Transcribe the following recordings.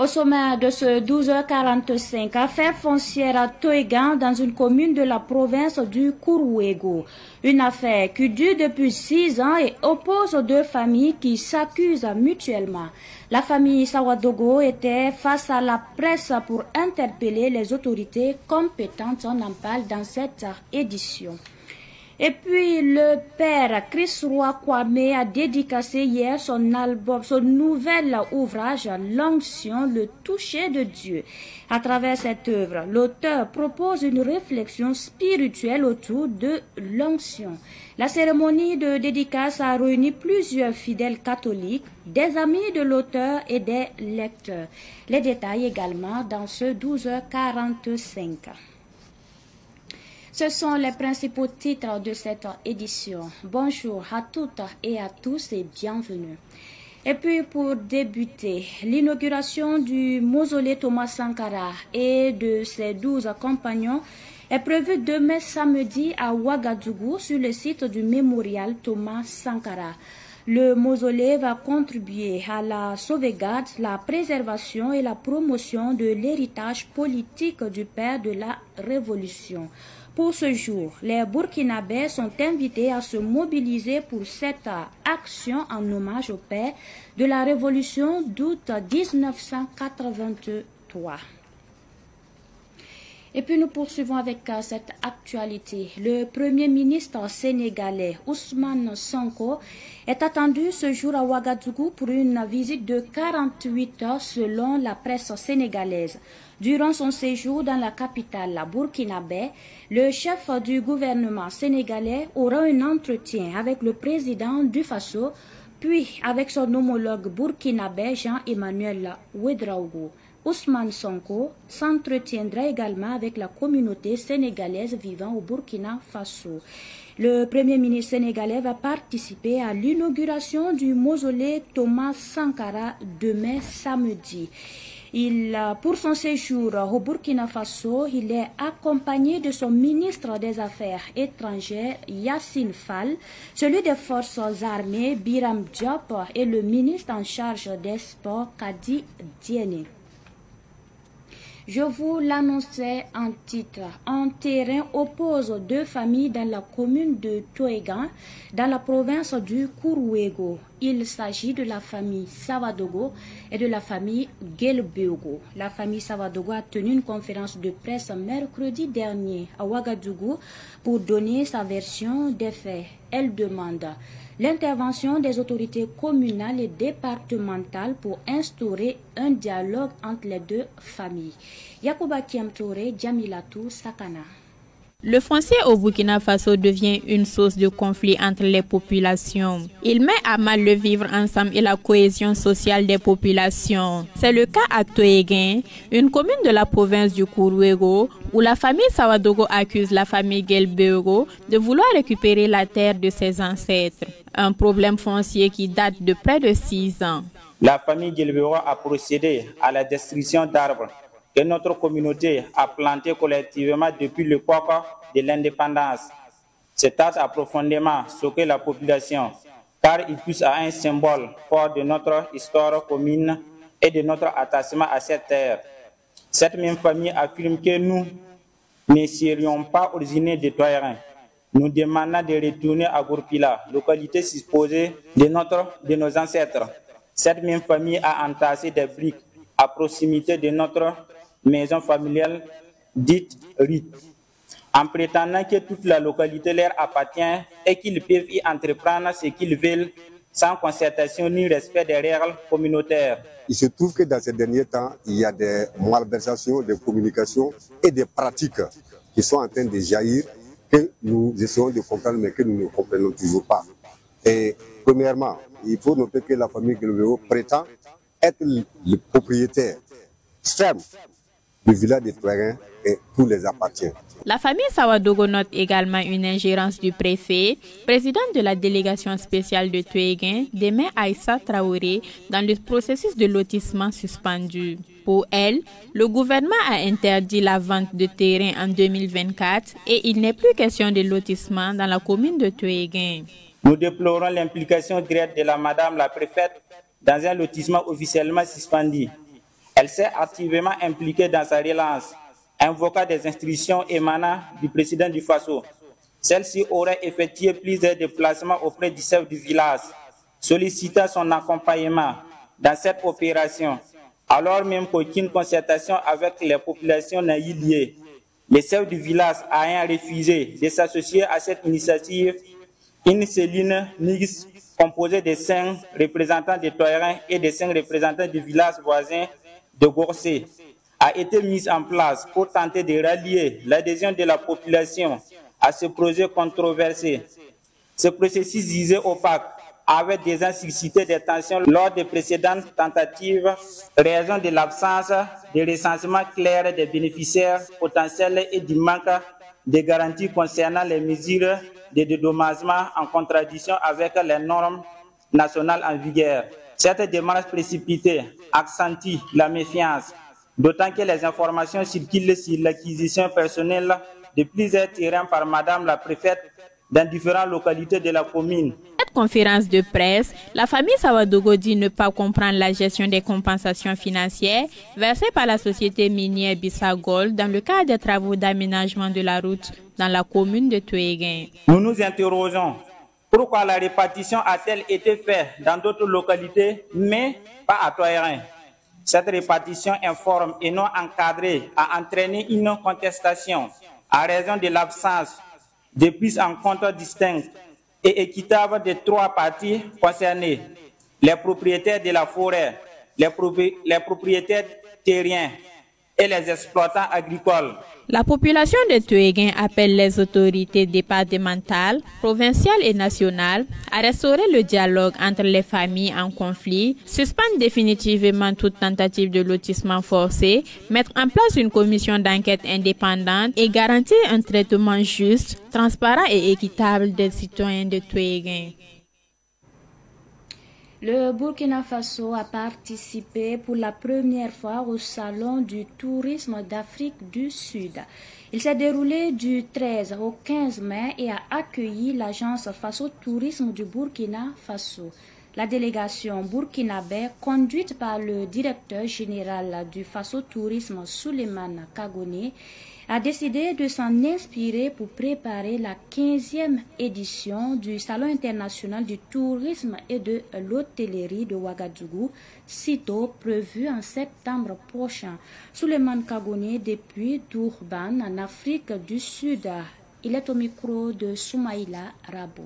sommaire de ce 12h45, affaire foncière à Toegan dans une commune de la province du Kuruwego. Une affaire qui dure depuis 6 ans et oppose deux familles qui s'accusent mutuellement. La famille Sawadogo était face à la presse pour interpeller les autorités compétentes. On en parle dans cette édition. Et puis, le père Chris Roy Kwame a dédicacé hier son nouvel ouvrage, L'Onction, le toucher de Dieu. À travers cette œuvre, l'auteur propose une réflexion spirituelle autour de l'onction. La cérémonie de dédicace a réuni plusieurs fidèles catholiques, des amis de l'auteur et des lecteurs. Les détails également dans ce 12h45. Ce sont les principaux titres de cette édition. Bonjour à toutes et à tous et bienvenue. Et puis pour débuter, l'inauguration du mausolée Thomas Sankara et de ses 12 compagnons est prévue demain samedi à Ouagadougou sur le site du mémorial Thomas Sankara. Le mausolée va contribuer à la sauvegarde, la préservation et la promotion de l'héritage politique du père de la Révolution. Pour ce jour, les Burkinabés sont invités à se mobiliser pour cette action en hommage au père de la Révolution d'août 1983. Et puis nous poursuivons avec cette actualité. Le Premier ministre sénégalais Ousmane Sonko est attendu ce jour à Ouagadougou pour une visite de 48 heures selon la presse sénégalaise. Durant son séjour dans la capitale, la Burkinabé, le chef du gouvernement sénégalais aura un entretien avec le président du Faso, puis avec son homologue burkinabé Jean-Emmanuel Ouedraogo. Ousmane Sonko s'entretiendra également avec la communauté sénégalaise vivant au Burkina Faso. Le Premier ministre sénégalais va participer à l'inauguration du mausolée Thomas Sankara demain samedi. Pour son séjour au Burkina Faso, il est accompagné de son ministre des Affaires étrangères, Yassine Fall, celui des forces armées, Biram Diop, et le ministre en charge des sports, Kadi Diéné. Je vous l'annonçais en titre. Un terrain oppose deux familles dans la commune de Toegan, dans la province du Kuruwego. Il s'agit de la famille Sawadogo et de la famille Gelbeugo. La famille Sawadogo a tenu une conférence de presse mercredi dernier à Ouagadougou pour donner sa version des faits. Elle demande l'intervention des autorités communales et départementales pour instaurer un dialogue entre les deux familles. Yacouba Kiamtore, Djamilatou Sakana. Le foncier au Burkina Faso devient une source de conflit entre les populations. Il met à mal le vivre ensemble et la cohésion sociale des populations. C'est le cas à Toegan, une commune de la province du Kuruwego, où la famille Sawadogo accuse la famille Gelbeugo de vouloir récupérer la terre de ses ancêtres. Un problème foncier qui date de près de 6 ans. La famille Gelbeugo a procédé à la destruction d'arbres que notre communauté a planté collectivement depuis l'époque de l'indépendance. Cet acte a profondément choqué la population, car il pousse à un symbole fort de notre histoire commune et de notre attachement à cette terre. Cette même famille affirme que nous ne serions pas originaires de Toegan. Nous demandons de retourner à Gourpila, localité supposée de nos ancêtres. Cette même famille a entassé des briques à proximité de notre maison familiale dite Rite, en prétendant que toute la localité leur appartient et qu'ils peuvent y entreprendre ce qu'ils veulent sans concertation ni respect des règles communautaires. Il se trouve que dans ces derniers temps, il y a des malversations, des communications et des pratiques qui sont en train de jaillir, que nous essayons de comprendre mais que nous ne comprenons toujours pas. Et premièrement, il faut noter que la famille Gelbeugo prétend être le propriétaire ferme du village de Toegan et tout les appartient. La famille Sawadogo note également une ingérence du préfet, président de la délégation spéciale de Toegan, Deme Aïssa Traoré, dans le processus de lotissement suspendu. Pour elle, le gouvernement a interdit la vente de terrain en 2024 et il n'est plus question de lotissement dans la commune de Toegan. Nous déplorons l'implication directe de la madame la préfète dans un lotissement officiellement suspendu. Elle s'est activement impliquée dans sa relance, invoquant des instructions émanant du président du Faso. Celle-ci aurait effectué plusieurs déplacements auprès du chef du village, sollicitant son accompagnement dans cette opération, alors même qu'aucune concertation avec les populations n'a eu lieu. Le chef du village ayant refusé de s'associer à cette initiative, une cellule mixte composée de 5 représentants des Touaregs et de 5 représentants du village voisin de Gorsé a été mise en place pour tenter de rallier l'adhésion de la population à ce projet controversé. Ce processus jugé opaque avait déjà suscité des tensions lors des précédentes tentatives, raison de l'absence de recensement clair des bénéficiaires potentiels et du manque de garanties concernant les mesures de dédommagement en contradiction avec les normes nationales en vigueur. Cette démarche précipitée accentue la méfiance, d'autant que les informations circulent sur l'acquisition personnelle de plusieurs terrains par Madame la préfète dans différentes localités de la commune. Cette conférence de presse, la famille Sawadogo dit ne pas comprendre la gestion des compensations financières versées par la société minière Bissa Gold dans le cadre des travaux d'aménagement de la route dans la commune de Touéguin. Nous nous interrogeons pourquoi la répartition a-t-elle été faite dans d'autres localités, mais pas à Touéguin. Cette répartition informe et non encadrée a entraîné une contestation à raison de l'absence de prise en compte distincte et équitable des 3 parties concernées: les propriétaires de la forêt, les propriétaires terriens et les exploitants agricoles. La population de Touéguin appelle les autorités départementales, provinciales et nationales à restaurer le dialogue entre les familles en conflit, suspendre définitivement toute tentative de lotissement forcé, mettre en place une commission d'enquête indépendante et garantir un traitement juste, transparent et équitable des citoyens de Touéguin. Le Burkina Faso a participé pour la première fois au Salon du tourisme d'Afrique du Sud. Il s'est déroulé du 13 au 15 mai et a accueilli l'agence Faso Tourisme du Burkina Faso. La délégation burkinabé, conduite par le directeur général du Faso Tourisme, Souleymane Kagone, a décidé de s'en inspirer pour préparer la 15e édition du Salon international du tourisme et de l'hôtellerie de Ouagadougou, sitôt prévu en septembre prochain. Souleymane Kagone depuis Durban, en Afrique du Sud. Il est au micro de Soumaïla Rabo.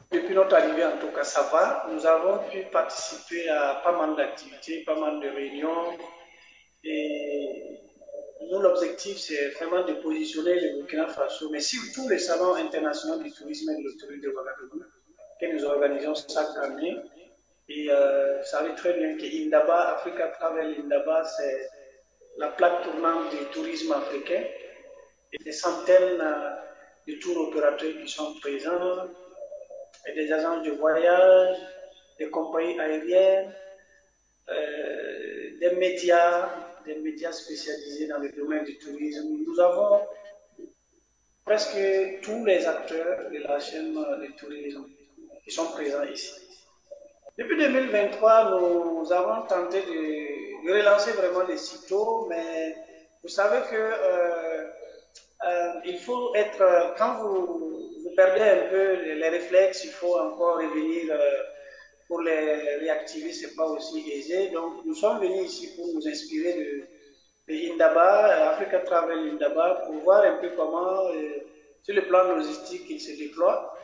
Depuis notre arrivée, en tout cas, ça va. Nous avons pu participer à pas mal d'activités, pas mal de réunions. Et nous, l'objectif, c'est vraiment de positionner le Burkina Faso, mais surtout le Salon international du tourisme et de l'hôtellerie de Ouagadougou, que nous organisons chaque année. Et ça arrive très bien que Indaba, Africa Travel Indaba, c'est la plaque tournante du tourisme africain. Et des centaines de tours opérateurs qui sont présents, et des agences de voyage, des compagnies aériennes, des médias spécialisés dans le domaine du tourisme. Nous avons presque tous les acteurs de la chaîne du tourisme qui sont présents ici. Depuis 2023, nous avons tenté de relancer vraiment les sitôt, mais vous savez que il faut être, quand vous perdez un peu les réflexes, il faut encore revenir pour les réactiver, ce n'est pas aussi aisé. Donc nous sommes venus ici pour nous inspirer de Indaba, Africa Travel Indaba, pour voir un peu comment, sur le plan logistique, ils se déploient,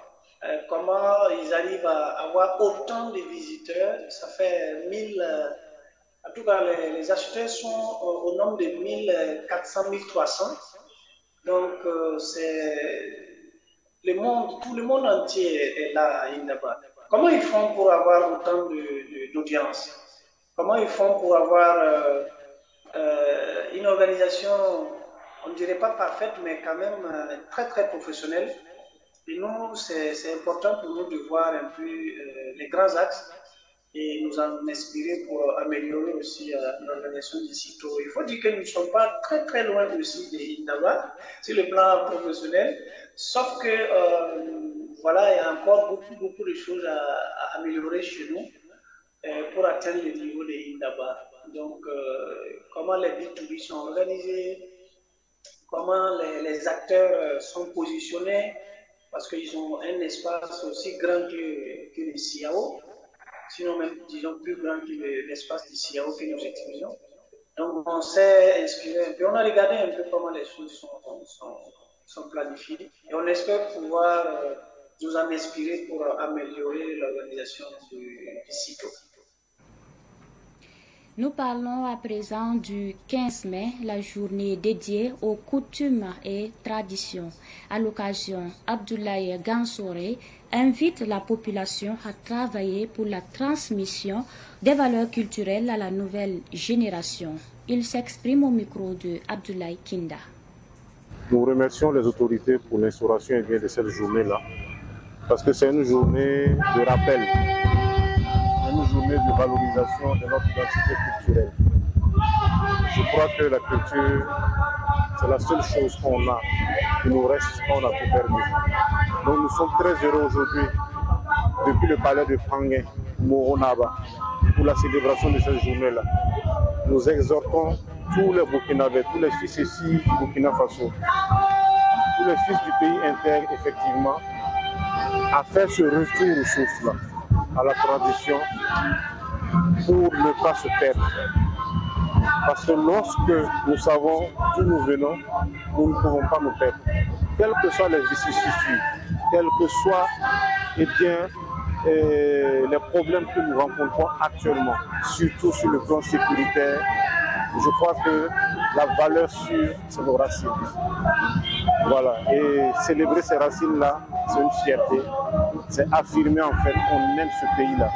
comment ils arrivent à avoir autant de visiteurs. Ça fait 1000, en tout cas les acheteurs sont au nombre de 1400, 1300. Donc c'est le monde, tout le monde entier est là à Indaba. Comment ils font pour avoir autant d'audience? Comment ils font pour avoir une organisation, on ne dirait pas parfaite, mais quand même très très professionnelle? Et nous, c'est important pour nous de voir un peu les grands axes et nous en inspirer pour améliorer aussi l'organisation des sitôt. Il faut dire que nous ne sommes pas très très loin aussi de Indaba sur le plan professionnel, sauf que voilà, il y a encore beaucoup de choses à améliorer chez nous pour atteindre le niveau de Indaba. Donc, comment les B2B sont organisés, comment les acteurs sont positionnés, parce qu'ils ont un espace aussi grand que le CIAO, sinon même, disons, plus grand que l'espace du CIAO que nous utilisons. Donc, on s'est inspiré un peu, on a regardé un peu comment les choses sont planifiées, et on espère pouvoir nous en inspirer pour améliorer l'organisation du cycle. Nous parlons à présent du 15 mai, la journée dédiée aux coutumes et traditions. À l'occasion, Abdoulaye Gansouré invite la population à travailler pour la transmission des valeurs culturelles à la nouvelle génération. Il s'exprime au micro de Abdoulaye Kinda. Nous remercions les autorités pour l'instauration de cette journée-là, parce que c'est une journée de rappel, une journée de valorisation de notre identité culturelle. Je crois que la culture, c'est la seule chose qu'on a, qui nous reste quand on a tout perdu. Donc nous sommes très heureux aujourd'hui, depuis le palais de Pangé, Moronaba, pour la célébration de cette journée-là. Nous exhortons tous les Burkinabés, tous les fils et filles du Burkina Faso, tous les fils du pays intègre, effectivement, à faire ce retour aux sources-là, à la tradition, pour ne pas se perdre. Parce que lorsque nous savons d'où nous venons, nous ne pouvons pas nous perdre. Quelles que soient les vicissitudes, quels que soient les problèmes que nous rencontrons actuellement, surtout sur le plan sécuritaire, je crois que la valeur sûre, c'est nos racines. Voilà. Et célébrer ces racines-là, c'est une fierté. C'est affirmer en fait qu'on aime ce pays-là,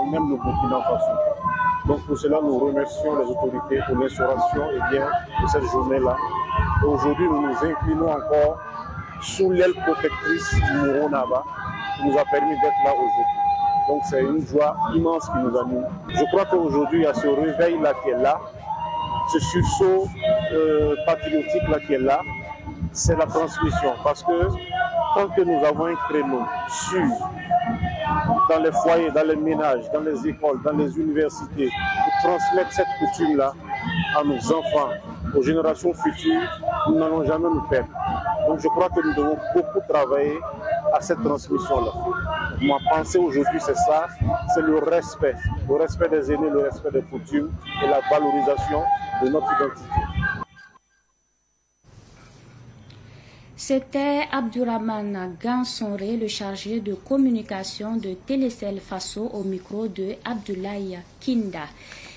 on aime le Burkina Faso. Donc pour cela, nous remercions les autorités pour l'instauration de cette journée-là. Aujourd'hui, nous nous inclinons encore sous l'aile protectrice du Moronaba, qui nous a permis d'être là aujourd'hui. Donc c'est une joie immense qui nous anime. Je crois qu'aujourd'hui, il y a ce réveil-là qui est là, ce sursaut patriotique-là qui est là, c'est la transmission. Parce que tant que nous avons un créneau sûr dans les foyers, dans les ménages, dans les écoles, dans les universités, pour transmettre cette coutume-là à nos enfants, aux générations futures, nous n'allons jamais nous perdre. Donc je crois que nous devons beaucoup travailler à cette transmission-là. Ma pensée aujourd'hui, c'est ça, c'est le respect des aînés, le respect des coutumes et la valorisation de notre identité. C'était Abdourahmane Gansouré, le chargé de communication de Télécel Faso, au micro de Abdoulaye Kinda.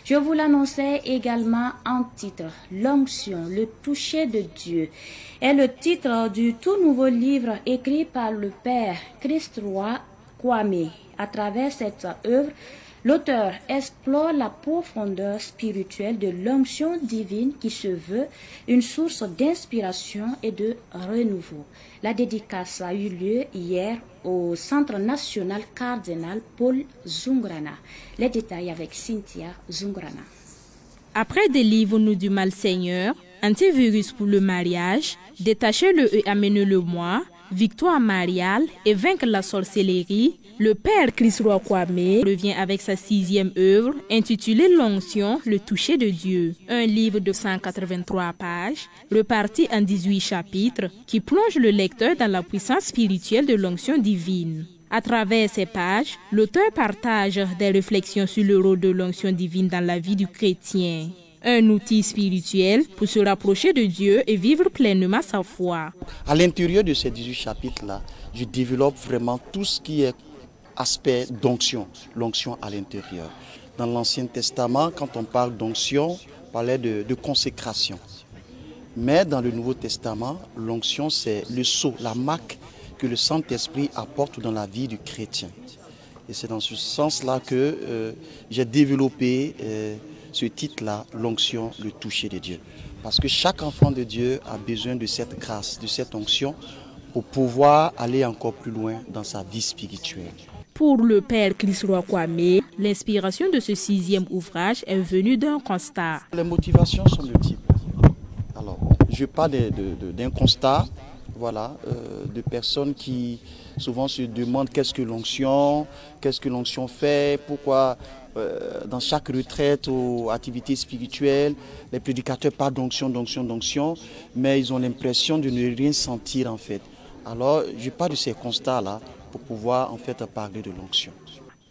Je vous l'annonçais également en titre. L'onction, le toucher de Dieu, est le titre du tout nouveau livre écrit par le père Christ-Roi Kwame. À travers cette œuvre, l'auteur explore la profondeur spirituelle de l'onction divine qui se veut une source d'inspiration et de renouveau. La dédicace a eu lieu hier au Centre national cardinal Paul Zungrana. Les détails avec Cynthia Zungrana. Après Délivre-nous du mal Seigneur, Antivirus pour le mariage, Détachez-le et amenez-le moi, Victoire mariale et Vaincre la sorcellerie, le père Christ-Roi Kwame revient avec sa 6e œuvre intitulée L'onction, le toucher de Dieu. Un livre de 183 pages, reparti en 18 chapitres, qui plonge le lecteur dans la puissance spirituelle de l'onction divine. À travers ces pages, l'auteur partage des réflexions sur le rôle de l'onction divine dans la vie du chrétien. Un outil spirituel pour se rapprocher de Dieu et vivre pleinement sa foi. À l'intérieur de ces 18 chapitres-là, je développe vraiment tout ce qui est aspect d'onction, l'onction à l'intérieur. Dans l'Ancien Testament, quand on parle d'onction, on parlait de consécration. Mais dans le Nouveau Testament, l'onction, c'est le sceau, la marque que le Saint-Esprit apporte dans la vie du chrétien. Et c'est dans ce sens-là que j'ai développé ce titre-là, l'onction, le toucher de Dieu. Parce que chaque enfant de Dieu a besoin de cette grâce, de cette onction, pour pouvoir aller encore plus loin dans sa vie spirituelle. Pour le père Christ-Roi Kwame, l'inspiration de ce 6e ouvrage est venue d'un constat. Les motivations sont multiples. Alors, je parle d'un constat voilà, de personnes qui souvent se demandent qu'est-ce que l'onction fait, pourquoi dans chaque retraite ou activité spirituelle, les prédicateurs parlent d'onction, mais ils ont l'impression de ne rien sentir en fait. Alors, je pars de ces constats-là pour pouvoir en fait parler de l'onction.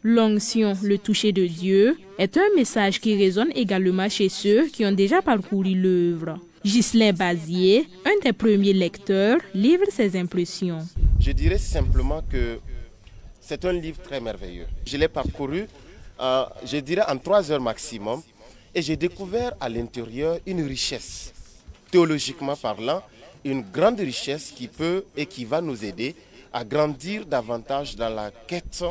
L'onction, le toucher de Dieu, est un message qui résonne également chez ceux qui ont déjà parcouru l'œuvre. Ghislain Bazier, un des premiers lecteurs, livre ses impressions. Je dirais simplement que c'est un livre très merveilleux. Je l'ai parcouru, je dirais, en 3 heures maximum, et j'ai découvert à l'intérieur une richesse, théologiquement parlant, une grande richesse qui peut et qui va nous aider à grandir davantage dans la quête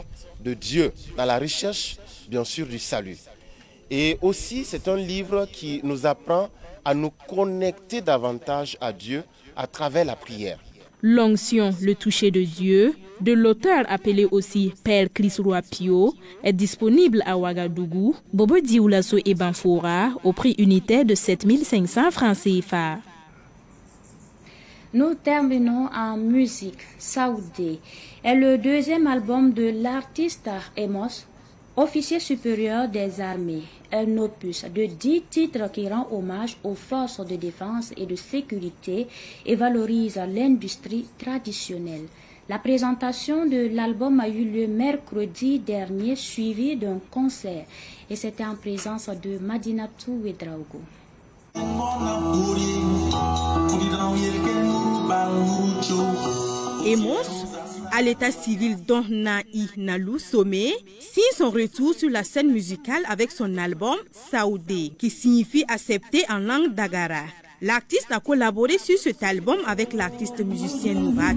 de Dieu, dans la recherche, bien sûr, du salut. Et aussi, c'est un livre qui nous apprend à nous connecter davantage à Dieu à travers la prière. L'onction, le toucher de Dieu, de l'auteur appelé aussi Père Chris Roapio, est disponible à Ouagadougou, Bobo Dioulasso et Banfora, au prix unitaire de 7500 francs CFA. Nous terminons en musique. Saoudé est le deuxième album de l'artiste Emos, officier supérieur des armées. Un opus de 10 titres qui rend hommage aux forces de défense et de sécurité et valorise l'industrie traditionnelle. La présentation de l'album a eu lieu mercredi dernier, suivi d'un concert. Et c'était en présence de Madinatou Ouedraogo. Emos, à l'état civil dont Naï Nalou Somé, signe son retour sur la scène musicale avec son album Saoudé, qui signifie accepter en langue d'Agara. L'artiste a collaboré sur cet album avec l'artiste musicien Nourat.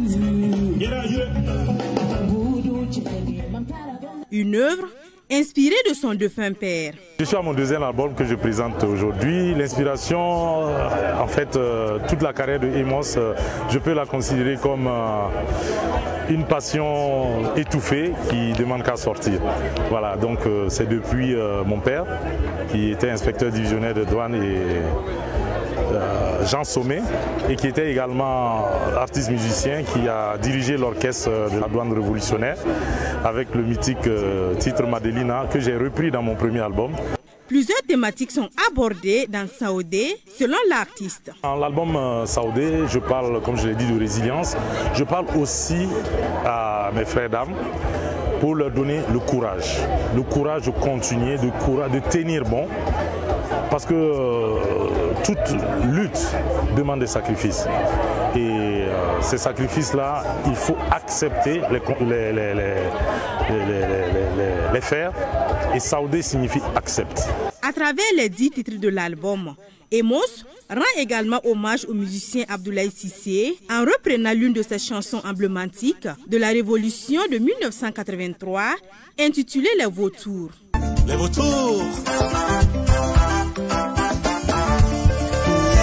Une œuvre inspirée de son défunt père. Je suis à mon deuxième album que je présente aujourd'hui. L'inspiration, en fait, toute la carrière de Emos, je peux la considérer comme une passion étouffée qui demande qu'à sortir. Voilà, donc c'est depuis mon père, qui était inspecteur divisionnaire de douane, et Jean Sommet, et qui était également artiste musicien, qui a dirigé l'orchestre de la douane révolutionnaire avec le mythique titre Madelina que j'ai repris dans mon premier album. Plusieurs thématiques sont abordées dans Saoudé selon l'artiste. Dans l'album Saoudé, je parle, comme je l'ai dit, de résilience. Je parle aussi à mes frères d'armes pour leur donner le courage de continuer, de tenir bon. Parce que toute lutte demande des sacrifices. Et ces sacrifices-là, il faut accepter les faire. Et Saoudé signifie accepte. À travers les 10 titres de l'album, Emos rend également hommage au musicien Abdoulaye Cissé en reprenant l'une de ses chansons emblématiques de la Révolution de 1983, intitulée Les Vautours. Les Vautours!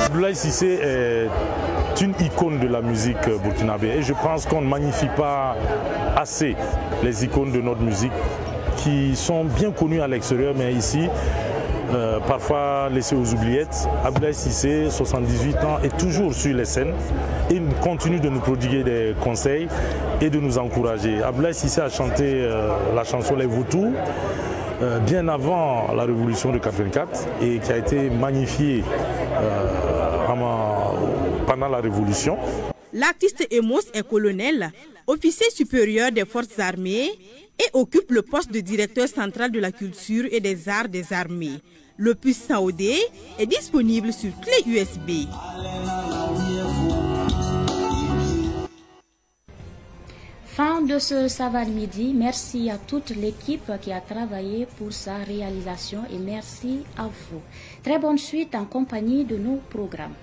Abdoulaye Cissé est une icône de la musique burkinabé et je pense qu'on ne magnifie pas assez les icônes de notre musique qui sont bien connues à l'extérieur, mais ici, parfois laissées aux oubliettes. Abdoulaye Cissé, 78 ans, est toujours sur les scènes et il continue de nous prodiguer des conseils et de nous encourager. Abdoulaye Cissé a chanté la chanson Les Vautours bien avant la révolution de 84 et qui a été magnifiée pendant la révolution. L'artiste Emos est colonel, officier supérieur des forces armées et occupe le poste de directeur central de la culture et des arts des armées. L'opus Saoudé est disponible sur clé USB. Fin de ce Savane Midi. Merci à toute l'équipe qui a travaillé pour sa réalisation et merci à vous. Très bonne suite en compagnie de nos programmes.